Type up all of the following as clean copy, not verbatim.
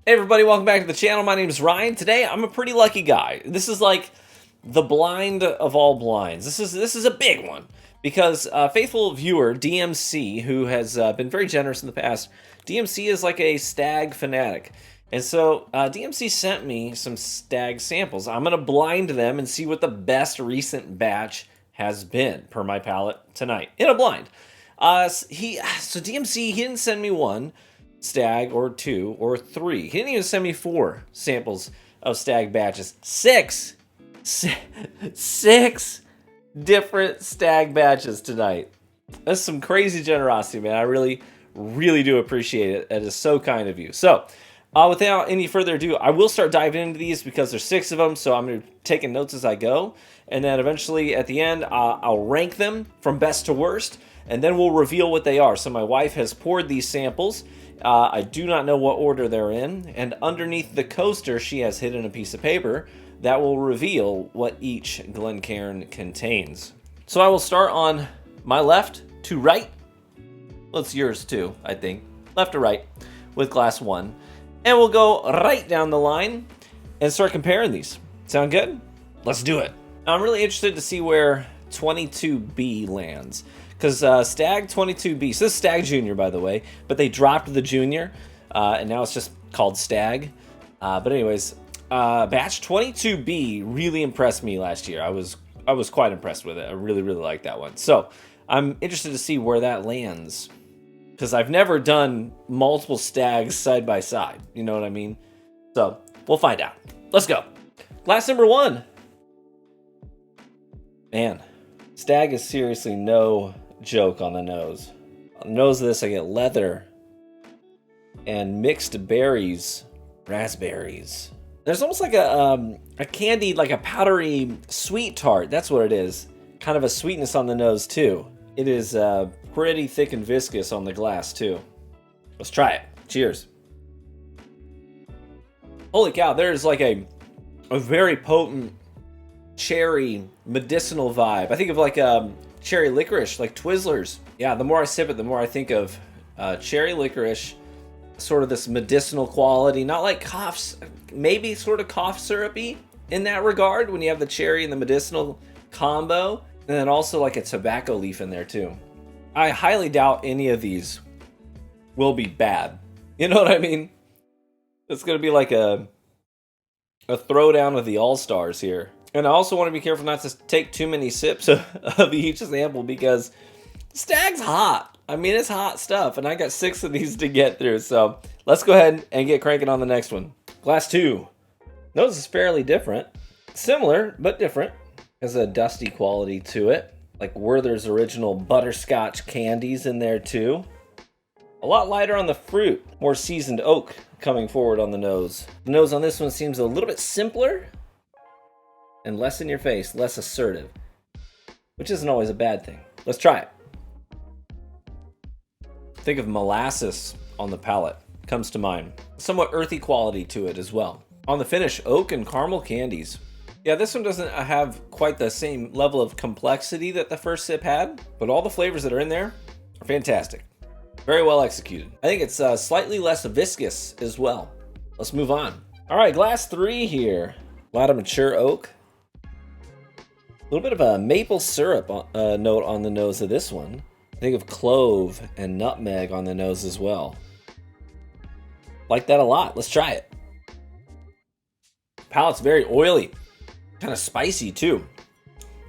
Hey everybody, welcome back to the channel. My name is Ryan. Today I'm a pretty lucky guy. This is like the blind of all blinds. This is a big one because faithful viewer DMC, who has been very generous in the past, DMC is like a Stagg fanatic. And so DMC sent me some Stagg samples. I'm going to blind them and see what the best recent batch has been per my palette tonight in a blind. So DMC, he didn't send me one Stagg or two or three. He didn't even send me 4 samples of Stagg batches. Six different Stagg batches tonight. That's some crazy generosity, man. I really do appreciate it. That is so kind of you. So without any further ado, I will start diving into these because there's 6 of them, so I'm going to be taking notes as I go. And then eventually at the end, I'll rank them from best to worst, and then we'll reveal what they are. So my wife has poured these samples. I do not know what order they're in, and underneath the coaster, she has hidden a piece of paper that will reveal what each Glencairn contains. So I will start on my left to right. Well, it's yours too, I think. Left to right with glass 1. And we'll go right down the line and start comparing these. Sound good? Let's do it. Now, I'm really interested to see where 22B lands. Because Stagg 22B, so this is Stagg Jr, by the way, but they dropped the Junior, and now it's just called Stagg. But anyways, batch 22B really impressed me last year. I was quite impressed with it. I really liked that one. So I'm interested to see where that lands, because I've never done multiple Staggs side by side. You know what I mean? So we'll find out. Let's go. Glass number 1. Man, Stagg is seriously no joke on the nose. On the nose of this, I get leather and mixed berries, raspberries. There's almost like a candied, like a powdery sweet tart. That's what it is. Kind of a sweetness on the nose too. It is pretty thick and viscous on the glass too. Let's try it. Cheers. Holy cow, there's like a very potent cherry medicinal vibe. I think of like cherry licorice, like Twizzlers. Yeah, the more I sip it, the more I think of cherry licorice, sort of this medicinal quality, not like coughs, maybe sort of cough syrupy in that regard when you have the cherry and the medicinal combo, and then also like a tobacco leaf in there too. I highly doubt any of these will be bad. You know what I mean? It's gonna be like a throwdown of the all-stars here. And I also want to be careful not to take too many sips of each sample because Stagg's hot. I mean, it's hot stuff, and I got 6 of these to get through. So let's go ahead and get cranking on the next one. Glass 2. Nose is fairly different. Similar, but different. Has a dusty quality to it. Like Werther's original butterscotch candies in there too. A lot lighter on the fruit. More seasoned oak coming forward on the nose. The nose on this one seems a little bit simpler and less in your face, less assertive, which isn't always a bad thing. Let's try it. Think of molasses on the palate. Comes to mind. Somewhat earthy quality to it as well. On the finish, oak and caramel candies. Yeah, this one doesn't have quite the same level of complexity that the first sip had, but all the flavors that are in there are fantastic. Very well executed. I think it's slightly less viscous as well. Let's move on. All right, glass 3 here. A lot of mature oak. A little bit of a maple syrup note on the nose of this one. Think of clove and nutmeg on the nose as well. Like that a lot. Let's try it. Palate's very oily, kind of spicy too,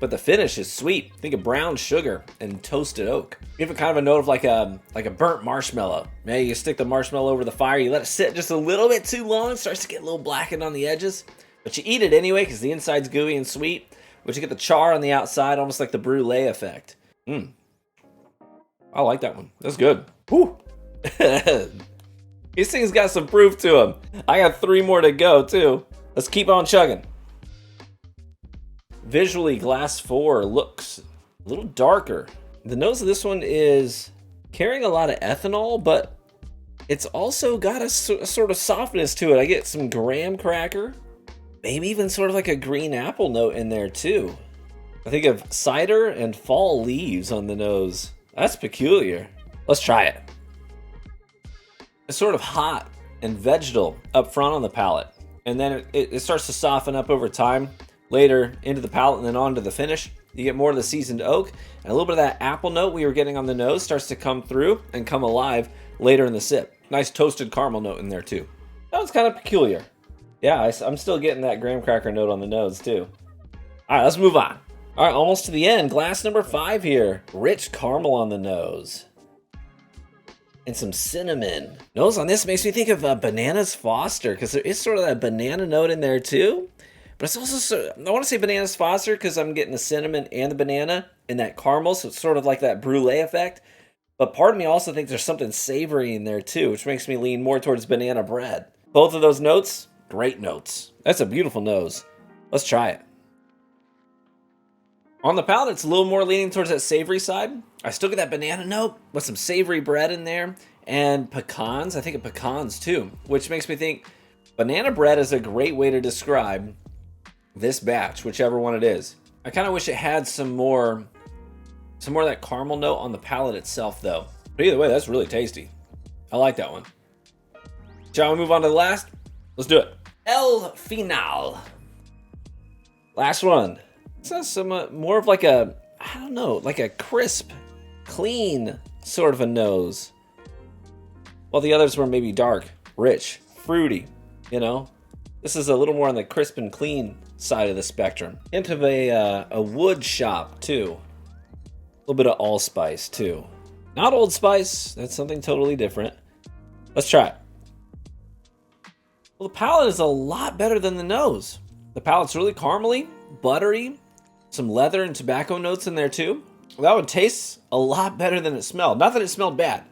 but the finish is sweet. Think of brown sugar and toasted oak. Give it kind of a note of like a burnt marshmallow. Maybe you stick the marshmallow over the fire, you let it sit just a little bit too long, it starts to get a little blackened on the edges, but you eat it anyway because the inside's gooey and sweet. But you get the char on the outside, almost like the brulee effect. I like that one. That's good. Whew. These things got some proof to them. I got 3 more to go, too. Let's keep on chugging. Visually, glass 4 looks a little darker. The nose of this one is carrying a lot of ethanol, but it's also got a sort of softness to it. I get some graham cracker. Maybe even sort of like a green apple note in there too. I think of cider and fall leaves on the nose. That's peculiar. Let's try it. It's sort of hot and vegetal up front on the palate. And then it starts to soften up over time later into the palate and then on to the finish. You get more of the seasoned oak, and a little bit of that apple note we were getting on the nose starts to come through and come alive later in the sip. Nice toasted caramel note in there too. That one's kind of peculiar. Yeah, I'm still getting that graham cracker note on the nose too. All right, let's move on. All right, almost to the end. Glass number 5 here. Rich caramel on the nose. And some cinnamon. Nose on this makes me think of Bananas Foster, because there is sort of that banana note in there too. But it's also, I want to say Bananas Foster because I'm getting the cinnamon and the banana and that caramel, so it's sort of like that brulee effect. But part of me also thinks there's something savory in there too, which makes me lean more towards banana bread. Both of those notes, great notes. That's a beautiful nose. Let's try it. On the palate, it's a little more leaning towards that savory side. I still get that banana note with some savory bread in there and pecans. I think of pecans too, which makes me think banana bread is a great way to describe this batch, whichever one it is. I kind of wish it had some more of that caramel note on the palate itself though. But either way, that's really tasty. I like that one. Shall we move on to the last? Let's do it. El Final. Last one. This has some more of like a, I don't know, like a crisp, clean sort of a nose. While the others were maybe dark, rich, fruity, you know. This is a little more on the crisp and clean side of the spectrum. Hint of a wood shop too. A little bit of allspice too. Not Old Spice, that's something totally different. Let's try it. Well, the palate is a lot better than the nose. The palate's really caramely, buttery, some leather and tobacco notes in there too. That one tastes a lot better than it smelled. Not that it smelled bad,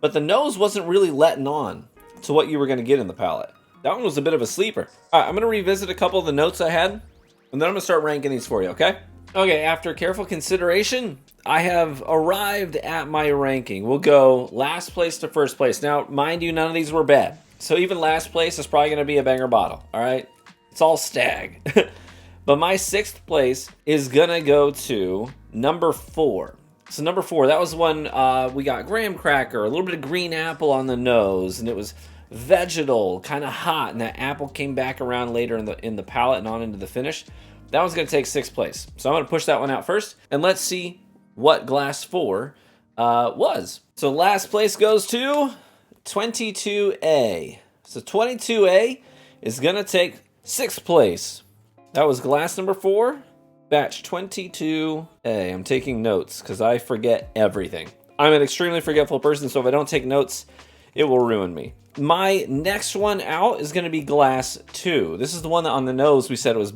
but the nose wasn't really letting on to what you were going to get in the palate. That one was a bit of a sleeper. All right, I'm going to revisit a couple of the notes I had, and then I'm going to start ranking these for you, okay? Okay, after careful consideration, I have arrived at my ranking. We'll go last place to first place. Now, mind you, none of these were bad. So even last place is probably going to be a banger bottle, all right? It's all Stagg. But my 6th place is going to go to number 4. So number 4, that was one we got graham cracker, a little bit of green apple on the nose, and it was vegetal, kind of hot, and that apple came back around later in the palate and on into the finish. That one's going to take 6th place. So I'm going to push that one out first, and let's see what glass 4 was. So last place goes to 22A. So 22A is going to take 6th place. That was glass number 4, batch 22A. I'm taking notes because I forget everything. I'm an extremely forgetful person, so if I don't take notes, it will ruin me. My next one out is going to be glass 2. This is the one that on the nose we said it was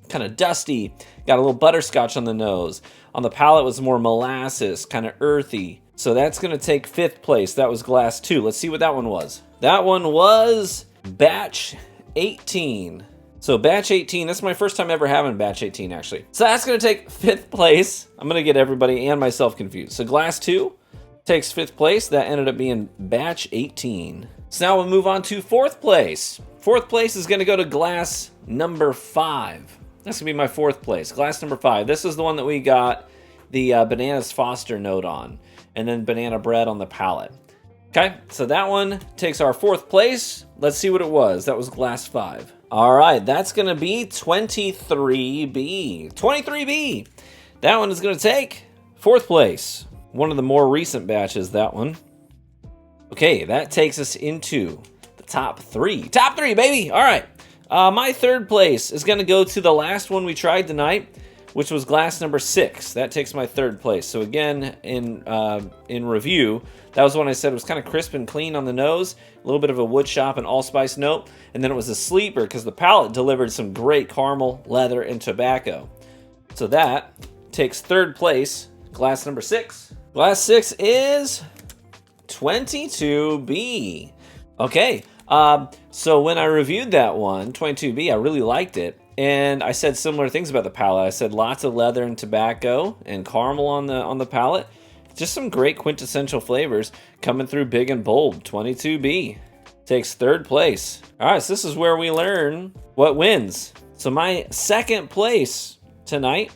kind of dusty, got a little butterscotch on the nose. On the palate was more molasses, kind of earthy. So that's going to take 5th place. That was glass 2. Let's see what that one was. That one was batch 18. So batch 18, that's my first time ever having batch 18 actually. So that's going to take 5th place. I'm going to get everybody and myself confused. So glass 2 takes 5th place. That ended up being batch 18. So now we'll move on to 4th place. 4th place is going to go to glass number 5. That's going to be my 4th place. Glass number 5. This is the one that we got the Bananas Foster note on. And then banana bread on the palate. Okay, so that one takes our 4th place. Let's see what it was. That was glass 5. All right, that's going to be 23B. 23B. That one is going to take 4th place. One of the more recent batches, that one. Okay, that takes us into the top 3. Top 3, baby. All right. My 3rd place is going to go to the last one we tried tonight, which was glass number 6. That takes my 3rd place. So again, in review, that was one I said was kind of crisp and clean on the nose, a little bit of a wood shop and allspice note, and then it was a sleeper because the palate delivered some great caramel, leather, and tobacco. So that takes 3rd place, glass number 6. Glass 6 is 22B. Okay, so when I reviewed that one, 22B, I really liked it. And I said similar things about the palate. I said lots of leather and tobacco and caramel on the palate. Just some great quintessential flavors coming through big and bold. 22B takes 3rd place. All right, so this is where we learn what wins. So my 2nd place tonight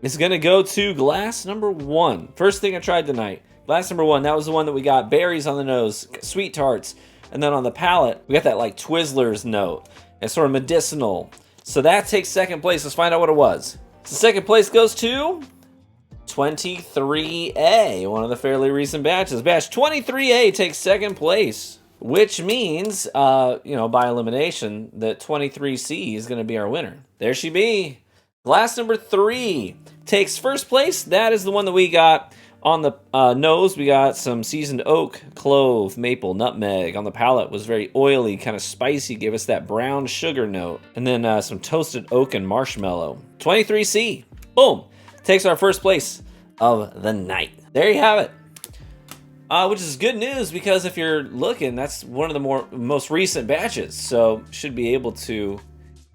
is going to go to glass number 1. First thing I tried tonight. Glass number 1, that was the one that we got berries on the nose, sweet tarts, And then on the palate, we got that like Twizzlers note. It's sort of medicinal. So that takes second place. Let's find out what it was. So second place goes to 23A, one of the fairly recent batches. Batch 23A takes second place, which means, by elimination, that 23C is going to be our winner. There she be. Glass number 3 takes first place. That is the one that we got. On the nose, we got some seasoned oak, clove, maple, nutmeg. On the palate was very oily, kind of spicy, gave us that brown sugar note. And then some toasted oak and marshmallow. 23C, boom, takes our first place of the night. There you have it. Which is good news because if you're looking, that's one of the most recent batches. So should be able to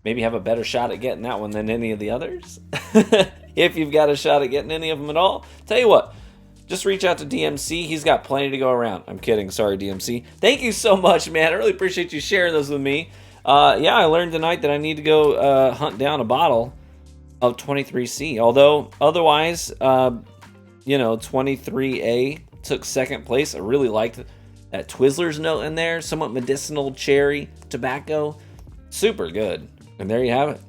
maybe have a better shot at getting that one than any of the others. If you've got a shot at getting any of them at all, tell you what. Just reach out to DMC. He's got plenty to go around. I'm kidding. Sorry, DMC. Thank you so much, man. I really appreciate you sharing those with me. I learned tonight that I need to go hunt down a bottle of 23C. Although, otherwise, 23A took second place. I really liked that Twizzlers note in there. Somewhat medicinal cherry tobacco. Super good. And there you have it.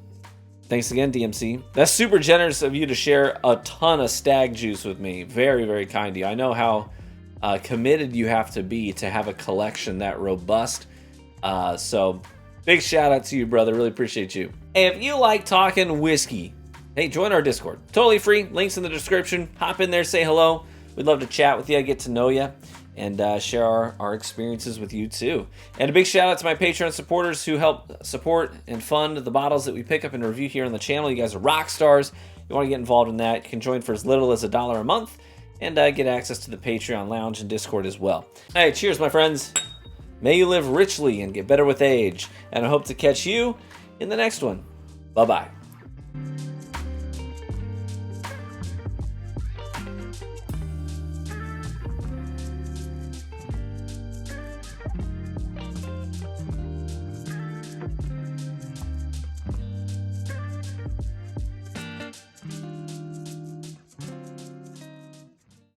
Thanks again, DMC. That's super generous of you to share a ton of stag juice with me. Very, very kind of you. I know how committed you have to be to have a collection that robust. So big shout out to you, brother. Really appreciate you. Hey, if you like talking whiskey, hey, join our Discord. Totally free. Links in the description. Hop in there, say hello. We'd love to chat with you, get to know you, and share our experiences with you too. And a big shout out to my Patreon supporters who help support and fund the bottles that we pick up and review here on the channel. You guys are rock stars. You want to get involved in that, you can join for as little as $1 a month and get access to the Patreon lounge and Discord as well. Hey, cheers, my friends. May you live richly and get better with age. And I hope to catch you in the next one. Bye-bye.